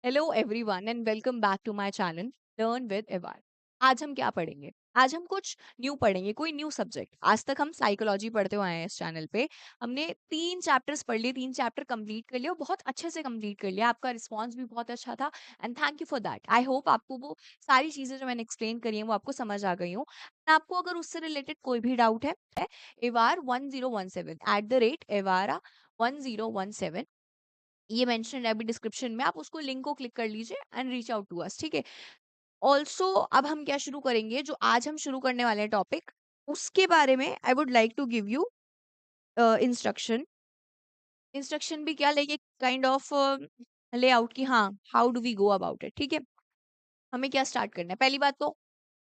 Hello everyone and welcome back to my channel learn with एवार। आज हम क्या पढ़ेंगे? आज हम कुछ न्यू पढ़ेंगे, कोई न्यू सब्जेक्ट। आज तक हम साइकोलॉजी पढ़ते हुए आए हैं इस चैनल पे। हमने 3 चैप्टर्स पढ़ लिए, 3 चैप्टर कंप्लीट कर लिए और बहुत अच्छे से कंप्लीट कर लिया। आपका रिस्पांस भी बहुत अच्छा था and thank you for that. I hope आपको वो सारी चीजें जो मैंने एक्सप्लेन करी हैं वो आपको समझ आ गई हो। आपको अगर उससे रिलेटेड कोई भी डाउट है, एवार 1017 @एवारा 1017 ये मेंशन है अभी डिस्क्रिप्शन में। आप उसको लिंक को क्लिक कर लीजिए and reach out to us, ठीक है। ऑल्सो अब हम क्या शुरू करेंगे, जो आज हम शुरू करने वाले हैं टॉपिक, उसके बारे में I would like to give you instruction. Instruction भी क्या, लाइक एक काइंड ऑफ लेआउट की, हाँ, how do we go about it, ठीक है। हमें क्या स्टार्ट करना है? पहली बात तो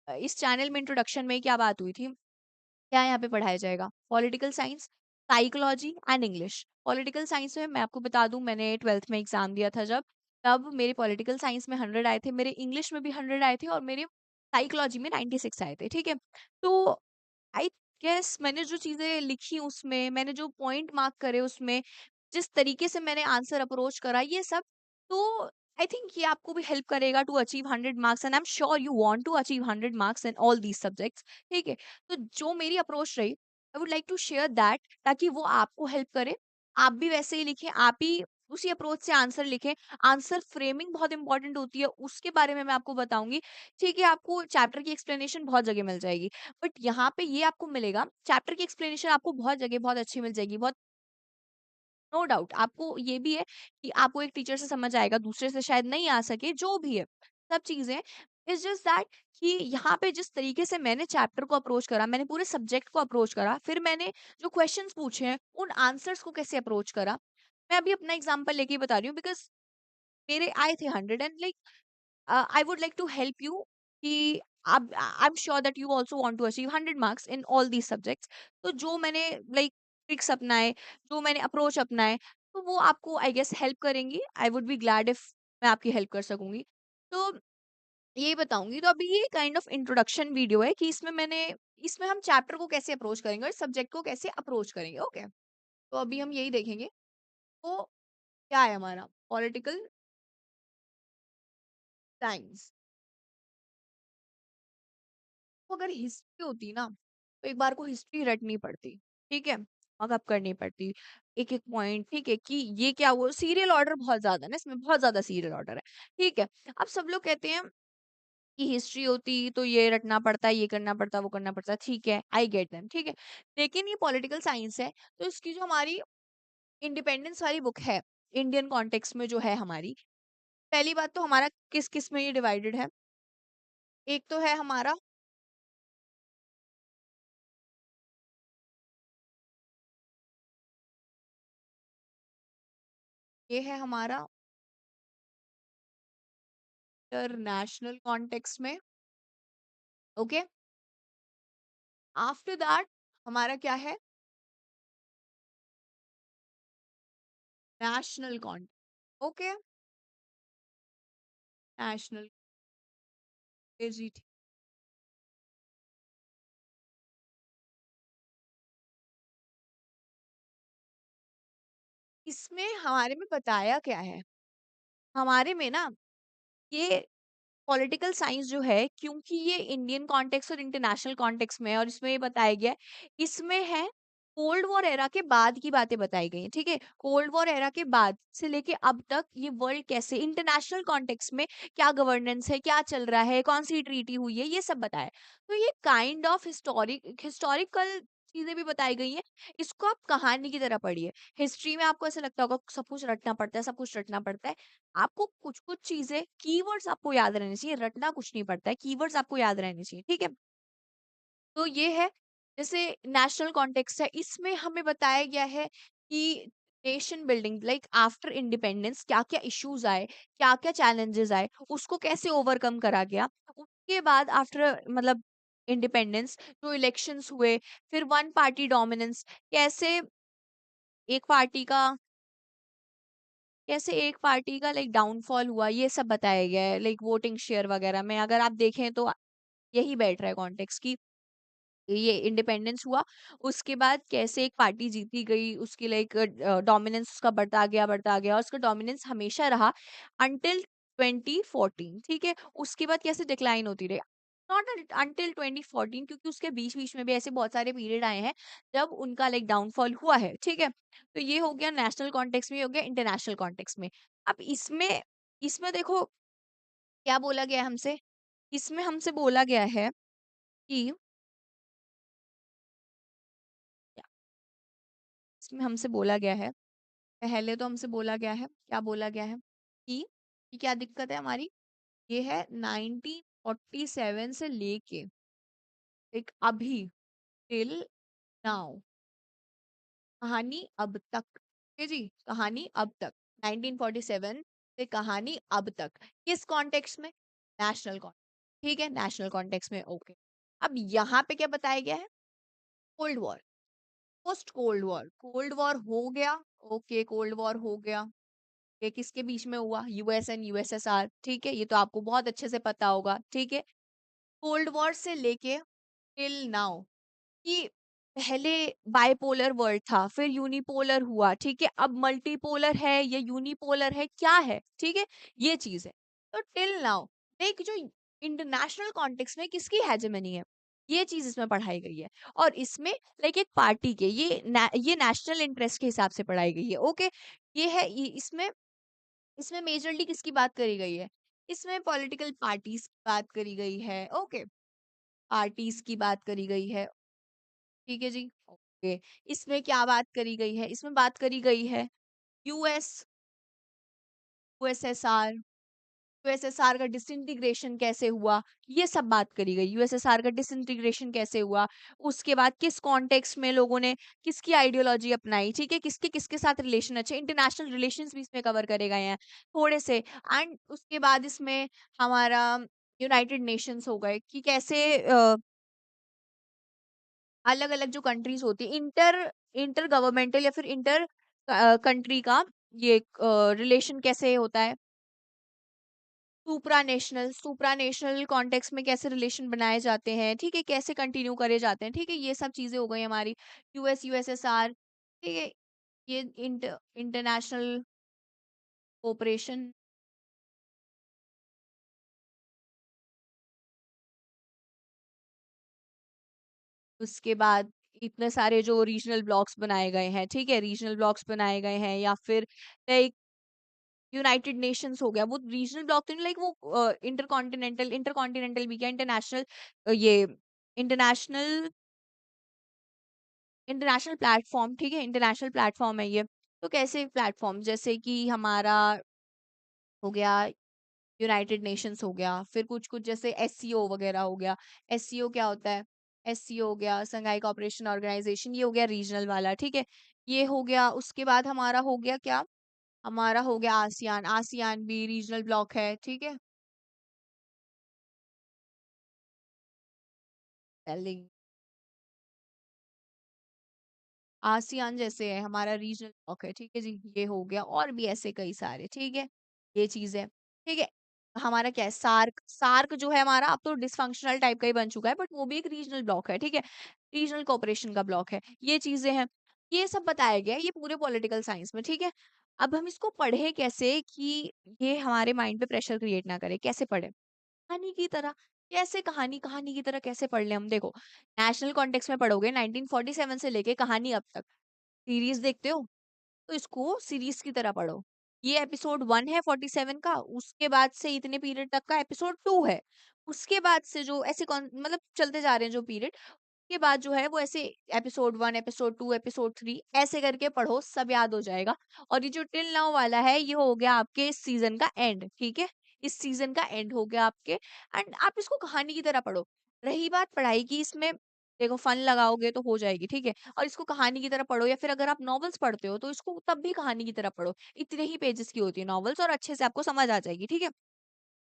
इस चैनल में इंट्रोडक्शन में क्या बात हुई थी, क्या यहाँ पे पढ़ाया जाएगा? Political science, psychology and English. Political science में मैं आपको बता दूं, मैंने 12th में एग्जाम दिया था जब, तब मेरे पॉलिटिकल साइंस में 100 आए थे, मेरे इंग्लिश में भी 100 आए थे और मेरे साइकोलॉजी में 96 आए थे, ठीक है। तो आई गेस मैंने जो चीजें लिखी उसमें, मैंने जो पॉइंट मार्क करे उसमें, जिस तरीके से मैंने आंसर अप्रोच करा, ये सब, तो आई थिंक ये आपको भी हेल्प करेगा to achieve 100 marks and I am sure you want to achieve 100 marks in all these subjects, ठीक है। तो जो मेरी अप्रोच रही, I would like to share that, ताकि वो आपको हेल्प करे। आप भी वैसे ही लिखें, आप ही उसी अप्रोच से आंसर लिखें। आंसर फ्रेमिंग बहुत इंपॉर्टेंट होती है, उसके बारे में मैं आपको बताऊंगी, ठीक है। आपको चैप्टर की एक्सप्लेनेशन बहुत जगह मिल जाएगी, बट यहाँ पे ये आपको मिलेगा, चैप्टर की एक्सप्लेनेशन आपको बहुत जगह बहुत अच्छी मिल जाएगी, बहुत, नो डाउट। आपको ये भी है कि आपको एक टीचर से समझ आएगा, दूसरे से शायद नहीं आ सके, जो भी है, सब चीजें। इट्स जस्ट दैट कि यहाँ पे जिस तरीके से मैंने चैप्टर को अप्रोच करा, मैंने पूरे सब्जेक्ट को अप्रोच करा, फिर मैंने जो क्वेश्चंस पूछे हैं उन आंसर्स को कैसे अप्रोच करा। मैं अभी अपना एग्जांपल लेके ही बता रही हूँ, बिकॉज मेरे आए थे 100 and like I would like to help you कि आप, I'm sure that you also want to achieve 100 marks in all these subjects। तो जो मैंने लाइक ट्रिक्स अपनाए, जो मैंने अप्रोच अपनाए, तो वो आपको आई गेस हेल्प करेंगी। I would be glad if मैं आपकी हेल्प कर सकूंगी। तो यही बताऊंगी। तो अभी ये काइंड ऑफ इंट्रोडक्शन वीडियो है कि इसमें हम चैप्टर को कैसे अप्रोच करेंगे और सब्जेक्ट को कैसे अप्रोच करेंगे, ओके। तो अभी हम यही देखेंगे। तो क्या है हमारा पॉलिटिकल साइंस। तो अगर हिस्ट्री होती ना, तो एक बार को हिस्ट्री रटनी पड़ती, ठीक है, मगअप करनी पड़ती, एक एक पॉइंट, ठीक है, कि ये क्या, वो सीरियल ऑर्डर बहुत ज्यादा है ना, इसमें बहुत ज्यादा सीरियल ऑर्डर है, ठीक है। अब सब लोग कहते हैं कि हिस्ट्री होती तो ये रटना पड़ता है, ये करना पड़ता है, वो करना पड़ता है, ठीक है, आई गेट देम, ठीक है। लेकिन ये पॉलिटिकल साइंस है, तो इसकी जो हमारी इंडिपेंडेंस वाली बुक है, इंडियन कॉन्टेक्स्ट में जो है हमारी, पहली बात तो हमारा किस किस में ये डिवाइडेड है। एक तो है हमारा, ये है हमारा इंटरनेशनल कॉन्टेक्स्ट में, ओके। आफ्टर दैट हमारा क्या है, नेशनल कॉन्टेक्स्ट, ओके। नेशनल जी, ठीक। इसमें हमारे में बताया क्या है, हमारे में ना, ये पॉलिटिकल साइंस जो है, क्योंकि ये इंडियन कॉन्टेक्स्ट और इंटरनेशनल कॉन्टेक्स्ट में है, और इसमें ये बताया गया है, इसमें है कोल्ड वॉर एरा के बाद की बातें बताई गई हैं, ठीक है। कोल्ड वॉर एरा के बाद से लेके अब तक ये वर्ल्ड कैसे, इंटरनेशनल कॉन्टेक्स्ट में क्या गवर्नेंस है, क्या चल रहा है, कौन सी ट्रीटी हुई है, ये सब बताया। तो ये काइंड ऑफ हिस्टोरिकल चीजें भी बताई गई हैं। इसको आप कहानी की तरह पढ़िए। हिस्ट्री में आपको ऐसा लगता होगा सब कुछ रटना पड़ता है, सब कुछ रटना पड़ता है। आपको कुछ कुछ चीजें, कीवर्ड्स आपको याद रहने चाहिए, रटना कुछ नहीं पड़ता है, कीवर्ड्स आपको याद रहने चाहिए, ठीक है। तो ये है, जैसे नेशनल कॉन्टेक्स्ट है, इसमें हमें बताया गया है कि nation building, like after independence क्या क्या इश्यूज आए, क्या क्या चैलेंजेस आए, उसको कैसे ओवरकम करा गया। उसके बाद आफ्टर मतलब इंडिपेंडेंस जो इलेक्शंस हुए, फिर वन पार्टी डोमिनेंस, कैसे एक पार्टी का एक पार्टी का लाइक डाउनफॉल हुआ, ये सब बताया गया है। लाइक वोटिंग शेयर वगैरह में अगर आप देखें तो यही बैठ रहा है कॉन्टेक्स्ट की, ये इंडिपेंडेंस हुआ, उसके बाद कैसे एक पार्टी जीती गई, उसकी लाइक डोमिनेंस उसका बढ़ता गया, बढ़ता गया, और उसका डोमिनेंस हमेशा रहा अंटिल 2014, ठीक है? उसके बाद कैसे डिक्लाइन होती रही। नॉट अंटिल 2014, क्योंकि उसके बीच-बीच में भी ऐसे बहुत सारे पीरियड आए हैं जब उनका लाइक डाउनफॉल हुआ है, ठीक है? तो ये हो गया नेशनल कॉन्टेक्स्ट में, ये हो गया इंटरनेशनल कॉन्टेक्स्ट में। अब इसमें इसमें देखो क्या बोला गया है हमसे? इसमें हमसे बोला गया है कि इसमें हमसे बोला गया है, पहले तो हमसे बोला गया है, क्या बोला गया है कि क्या दिक्कत है हमारी? ये है 1947 से लेके एक अभी टिल नाउ, कहानी अब तक, ठीक है जी, कहानी अब तक, 1947 से कहानी अब तक, किस कॉन्टेक्स्ट में? नेशनल कॉन्टेक्स्ट, ठीक है, नेशनल कॉन्टेक्स्ट में, ओके। अब यहाँ पे क्या बताया गया है? Cold war, post cold war, cold war हो गया, ओके, कोल्ड वॉर हो गया, ये किसके बीच में हुआ? यूएस एंड यूएसएसआर, ठीक है, ये तो आपको बहुत अच्छे से पता होगा, ठीक है। कोल्ड वॉर से लेके टिल नाउ, कि पहले बाइपोलर वर्ल्ड था, फिर यूनिपोलर हुआ, ठीक है, अब मल्टीपोलर है या यूनिपोलर है, क्या है, ठीक है, ये चीज है। तो टिल नाउ देख, जो इंटरनेशनल कॉन्टेक्स्ट में किसकी हेजेमनी है, ये चीज इसमें पढ़ाई गई है। और इसमें लाइक एक पार्टी के ये नेशनल इंटरेस्ट के हिसाब से पढ़ाई गई है, ओके। इसमें इसमें मेजरली किसकी बात करी गई है? इसमें पॉलिटिकल पार्टीज की बात करी गई है, ओके, पार्टीज की बात करी गई है, ठीक है जी, ओके। इसमें क्या बात करी गई है? इसमें बात करी गई है यूएस, यूएसएसआर, यूएसएसआर का डिसइंटीग्रेशन कैसे हुआ, ये सब बात करी गई। यूएसएसआर का डिसइंटीग्रेशन कैसे हुआ, उसके बाद किस कॉन्टेक्स्ट में लोगों ने किसकी आइडियोलॉजी अपनाई, ठीक है, किसके किसके साथ रिलेशन अच्छे, इंटरनेशनल रिलेशंस भी इसमें कवर करे गए हैं थोड़े से। एंड उसके बाद इसमें हमारा यूनाइटेड नेशंस हो गए, कि कैसे अलग अलग जो कंट्रीज होती है, इंटर इंटर गवर्नमेंटल या फिर इंटर कंट्री का ये रिलेशन कैसे होता है, सुप्रा नेशनल कॉन्टेक्स्ट में कैसे रिलेशन बनाए जाते हैं, ठीक है, कैसे कंटिन्यू करे जाते हैं, ठीक है, ये सब चीजें हो गई हमारी। यूएस यूएसएसआर, ठीक है, ये इंटरनेशनल कोऑपरेशन, उसके बाद इतने सारे जो रीजनल ब्लॉक्स बनाए गए हैं, ठीक है, रीजनल ब्लॉक्स बनाए गए हैं, या फिर लाइक यूनाइटेड नेशंस हो गया, वो रीजनल ब्लॉक तो नहीं, लाइक वो इंटरकॉन्टिनेंटल, इंटरकॉन्टिनेंटल भी क्या, इंटरनेशनल, ये इंटरनेशनल इंटरनेशनल प्लेटफॉर्म, ठीक है, इंटरनेशनल प्लेटफॉर्म है ये। तो कैसे प्लेटफॉर्म, जैसे कि हमारा हो गया यूनाइटेड नेशंस हो गया, फिर कुछ कुछ जैसे एससीओ वगैरह हो गया। एससीओ क्या होता है? एससीओ हो गया संघाई कोऑपरेशन ऑर्गेनाइजेशन, ये हो गया रीजनल वाला, ठीक है, ये हो गया। उसके बाद हमारा हो गया क्या? हमारा हो गया आसियान, आसियान भी रीजनल ब्लॉक है, ठीक है। टेलिंग आसियान जैसे है हमारा रीजनल ब्लॉक है, ठीक है जी, ये हो गया, और भी ऐसे कई सारे, ठीक है, ये चीज है, ठीक है। हमारा क्या है? सार्क, सार्क जो है हमारा अब तो डिसफंक्शनल टाइप का ही बन चुका है, बट वो भी एक रीजनल ब्लॉक है, ठीक है, रीजनल कोऑपरेशन का ब्लॉक है, ये चीजें हैं। ये सब बताया गया है, ये पूरे पॉलिटिकल साइंस में, ठीक है। अब हम इसको पढ़े कैसे कि ये हमारे माइंड पे प्रेशर क्रिएट ना करे, कैसे पढ़े? कहानी की तरह। कैसे कहानी? कहानी की तरह कैसे पढ़ ले हम? देखो, नेशनल कॉन्टेक्स्ट में पढ़ोगे 1947 से लेके कहानी अब तक, सीरीज देखते हो तो इसको सीरीज की तरह पढ़ो। ये एपिसोड 1 है 47 का, उसके बाद से इतने पीरियड तक का एपिसोड 2 है, उसके बाद से जो ऐसे मतलब चलते जा रहे हैं जो पीरियड, के बाद जो है वो ऐसे एपिसोड 1, एपिसोड 2, एपिसोड 3 ऐसे करके पढ़ो, सब याद हो जाएगा। और ये जो टिल नाउ वाला है, ये हो गया आपके इस सीजन का एंड, ठीक है, इस सीजन का एंड हो गया आपके। एंड आप इसको कहानी की तरह पढ़ो। रही बात पढ़ाई की, इसमें देखो फन लगाओगे तो हो जाएगी, ठीक है, और इसको कहानी की तरह पढ़ो, या फिर अगर आप नॉवेल्स पढ़ते हो तो इसको तब भी कहानी की तरह पढ़ो। इतने ही पेजेस की होती है नॉवेल्स, और अच्छे से आपको समझ आ जाएगी, ठीक है,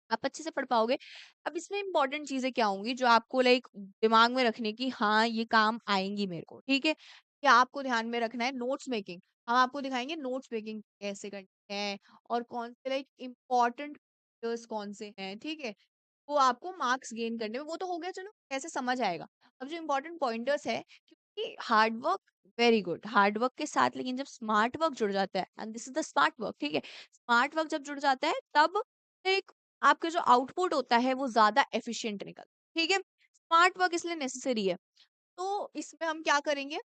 आप अच्छे से पढ़ पाओगे। अब इसमें इंपॉर्टेंट चीजें क्या होंगी जो आपको लाइक दिमाग में रखने की, हाँ ये काम आएंगी मेरे को, ठीक है, क्या आपको ध्यान में रखना है? नोट्स मेकिंग, हम आपको दिखाएंगे नोट्स मेकिंग कैसे करनी है, और कौन से लाइक इम्पोर्टेंट कौन से हैं, ठीक है, वो आपको मार्क्स गेन करने में, वो तो हो गया, चलो कैसे समझ आएगा। अब जो इम्पोर्टेंट पॉइंटर्स है, क्योंकि hard work, very good, hard work के साथ लेकिन जब स्मार्ट वर्क जुड़ जाता है, and this is the smart work, ठीक है, स्मार्ट वर्क जब जुड़ जाता है तब एक आपका जो आउटपुट होता है वो ज़्यादा एफिशिएंट निकल, ठीक है? स्मार्ट वर्क इसलिए नेसेसरी है। तो इसमें हम क्या करेंगे?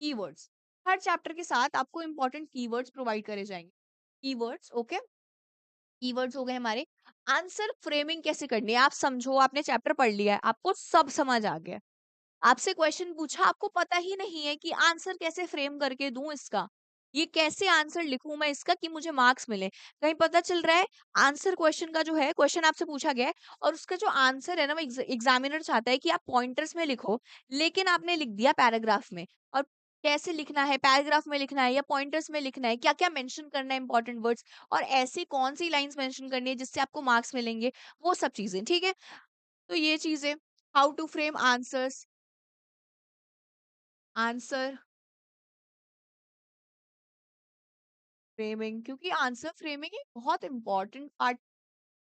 कीवर्ड्स। हर चैप्टर के साथ आपको इंपॉर्टेंट कीवर्ड्स प्रोवाइड करे जाएँगे। Keywords, okay? कीवर्ड्स हो गए हमारे। आंसर फ्रेमिंग कैसे करनी है? आप समझो आपने चैप्टर पढ़ लिया है, आपको सब समझ आ गया है। आपसे क्वेश्चन पूछा, आपको पता ही नहीं है कि आंसर कैसे फ्रेम करके दूं इसका, ये कैसे आंसर लिखूं मैं इसका कि मुझे मार्क्स मिले। कहीं पता चल रहा है आंसर क्वेश्चन का जो है, क्वेश्चन आपसे पूछा गया है और उसका जो आंसर है ना, वो एग्जामिनर चाहता है कि आप पॉइंटर्स में लिखो, लेकिन आपने लिख दिया पैराग्राफ में। और कैसे लिखना है, पैराग्राफ में लिखना है या पॉइंटर्स में लिखना है, क्या क्या मेंशन करना है इंपॉर्टेंट वर्ड्स, और ऐसी कौन सी लाइंस मेंशन करनी है जिससे आपको मार्क्स मिलेंगे, वो सब चीजें, ठीक है? तो ये चीजें, how to frame answers, answer framing, क्योंकि आंसर फ्रेमिंग एक बहुत इंपॉर्टेंट पार्ट,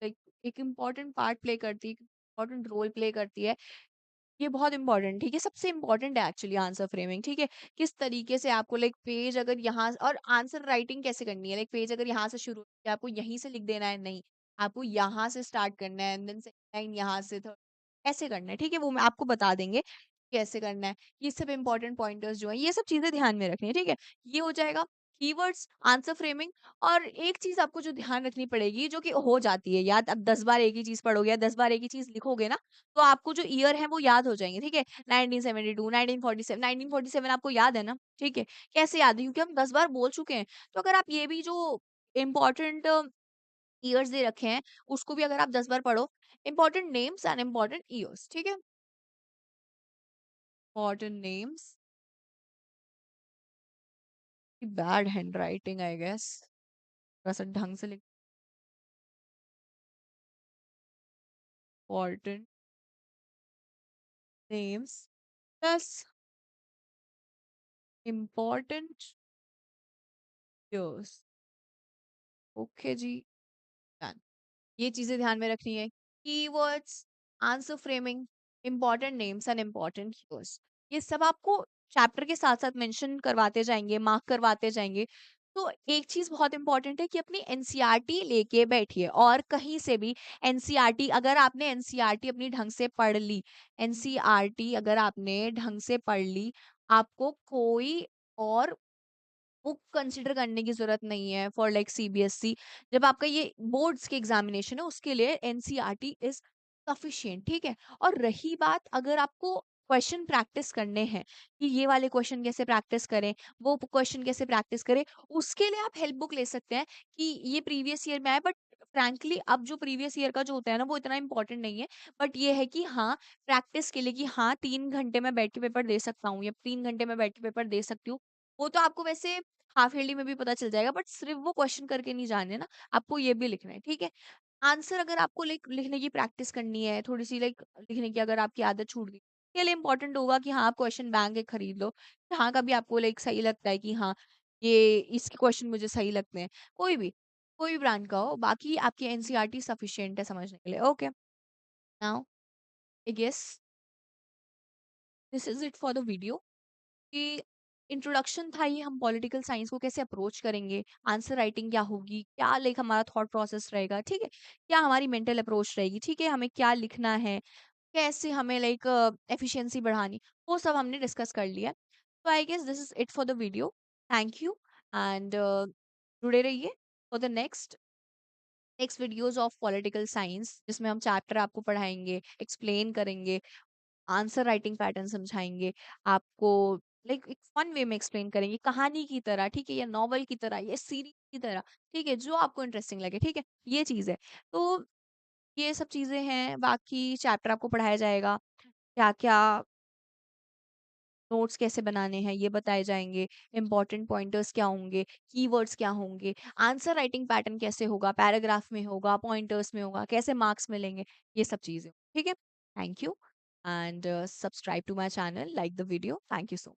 लाइक एक इम्पॉर्टेंट पार्ट प्ले करती है, इम्पॉर्टेंट रोल प्ले करती है। ये बहुत इंपॉर्टेंट, ठीक है, सबसे इंपॉर्टेंट है एक्चुअली आंसर फ्रेमिंग, ठीक है? किस तरीके से आपको लाइक पेज अगर यहाँ, और आंसर राइटिंग कैसे करनी है, लाइक पेज अगर यहाँ से शुरू है आपको यहीं से लिख देना है, नहीं, आपको यहाँ से स्टार्ट करना है, देन सेकंड लाइन यहाँ से, थर्ड ऐसे करना है, ठीक है? वो मैं आपको बता देंगे कैसे करना है। ये सब इंपॉर्टेंट पॉइंटर्स जो है, ये सब चीजें ध्यान में रखनी है, ठीक है? ये हो जाएगा कीवर्ड्स, आंसर फ्रेमिंग। और एक चीज आपको जो ध्यान रखनी पड़ेगी, जो कि हो जाती है याद, अब 10 बार एक ही चीज पढ़ोगे या 10 बार एक ही चीज लिखोगे ना, तो आपको जो ईयर है वो याद हो जाएंगे, ठीक है? 1972, 1947, 1947 आपको याद है ना, ठीक है? कैसे याद है? क्योंकि हम 10 बार बोल चुके हैं। तो अगर आप ये भी जो इम्पोर्टेंट ईयर्स दे रखे हैं, उसको भी अगर आप 10 बार पढ़ो, important names and important years, ठीक है? Important names, bad handwriting I guess, थोड़ा सा ढंग से लिख, important names plus important years, okay जी, डन। ये चीजें ध्यान में रखनी है। Keywords, answer framing, important names and important keywords, ये सब आपको चैप्टर के साथ साथ मेंशन करवाते जाएंगे, मार्क करवाते जाएंगे। तो एक चीज बहुत इंपॉर्टेंट है कि अपनी एनसीईआरटी लेके बैठिए, और कहीं से भी एनसीईआरटी, अगर आपने एनसीईआरटी अपनी ढंग से पढ़ ली, एनसीईआरटी अगर आपने ढंग से पढ़ ली, आपको कोई और बुक कंसिडर करने की जरूरत नहीं है फॉर लाइक सीबीएसई। जब आपका ये बोर्ड्स के एग्जामिनेशन है, उसके लिए एनसीईआरटी इज सफिशिएंट, ठीक है? और रही बात, अगर आपको क्वेश्चन प्रैक्टिस करने हैं कि ये वाले क्वेश्चन कैसे प्रैक्टिस करें, वो क्वेश्चन कैसे प्रैक्टिस करें, उसके लिए आप हेल्प बुक ले सकते हैं कि ये प्रीवियस ईयर में आए। बट फ्रैंकली अब जो प्रीवियस ईयर का जो होता है ना, वो इतना इंपॉर्टेंट नहीं है। बट ये है कि हाँ, प्रैक्टिस के लिए कि हाँ 3 घंटे में बैठ के पेपर दे सकता हूँ या 3 घंटे में बैठ के पेपर दे सकती हूँ, वो तो आपको वैसे हाफ ईयरली में भी पता चल जाएगा। बट सिर्फ वो क्वेश्चन करके नहीं जाने ना, आपको ये भी लिखना है, ठीक है? आंसर अगर आपको लाइक लिखने की प्रैक्टिस करनी है, थोड़ी सी लाइक लिखने की अगर आपकी आदत छूट गई, के लिए इंपॉर्टेंट होगा कि हाँ आप क्वेश्चन बैंक के खरीद लो, जहाँ का भी आपको लाइक सही लगता है कि हाँ ये इसके क्वेश्चन मुझे सही लगते हैं, कोई भी ब्रांड का हो, बाकी आपकी एनसीईआरटी सफिशिएंट है समझने के लिए। Okay, now I guess this is it for the video, कि इंट्रोडक्शन था ये, हम पॉलिटिकल साइंस को कैसे अप्रोच करेंगे, आंसर राइटिंग क्या होगी, क्या लाइक हमारा थॉट प्रोसेस रहेगा, ठीक है? क्या हमारी मेंटल अप्रोच रहेगी, ठीक है? हमें क्या लिखना है, कैसे हमें लाइक एफिशिएंसी बढ़ानी, वो सब हमने डिस्कस कर लिया। तो I guess this is it for the video. Thank you, and जुड़े रहिए for the next videos of political science, जिसमें हम चैप्टर आपको पढ़ाएंगे, एक्सप्लेन करेंगे, आंसर राइटिंग पैटर्न समझाएंगे आपको, लाइक एक फन वे में एक्सप्लेन करेंगे, कहानी की तरह, ठीक है? या नॉवल की तरह या सीरीज की तरह, ठीक है? जो आपको इंटरेस्टिंग लगे, ठीक है? ये चीज है। तो ये सब चीजें हैं, बाकी चैप्टर आपको पढ़ाया जाएगा, क्या क्या नोट्स कैसे बनाने हैं ये बताए जाएंगे, इंपॉर्टेंट पॉइंटर्स क्या होंगे, कीवर्ड्स क्या होंगे, आंसर राइटिंग पैटर्न कैसे होगा, पैराग्राफ में होगा, पॉइंटर्स में होगा, कैसे मार्क्स मिलेंगे, ये सब चीजें, ठीक है? Thank you, and subscribe to my channel, like the video, thank you so